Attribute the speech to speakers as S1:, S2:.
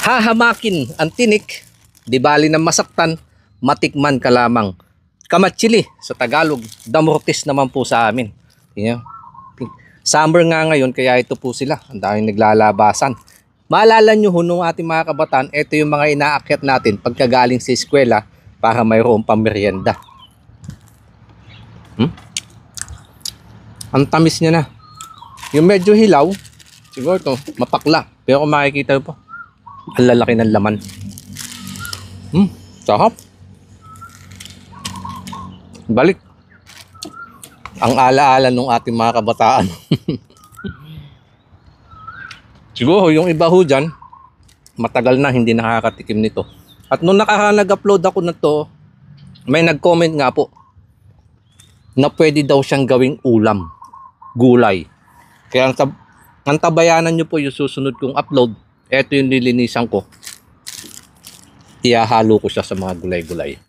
S1: Hahamakin ang tinik, di bali na masaktan, matikman ka lamang. Kamatsili sa Tagalog, damortis naman po sa amin. Tingnan. Summer nga ngayon, kaya ito po sila. Ang daming naglalabasan. Maalala nyo ho nung ating mga kabataan, ito yung mga inaakyat natin pagkagaling sa eskwela para mayroong pamerienda. Ang tamis niya na. Yung medyo hilaw, siguro ito, mapakla. Pero kung makikita po, ang lalaki ng laman. Sarap. Balik. Ang alaala nung ating mga kabataan. Siguro yung iba ho dyan, matagal na hindi nakakatikim nito. At nung nag-upload ako na to, may nag-comment nga po na pwede daw siyang gawing ulam, gulay. Kaya ang tabayanan nyo po yung susunod kong upload. Ito yung nilinisan ko. Ihahalo ko siya sa mga gulay-gulay.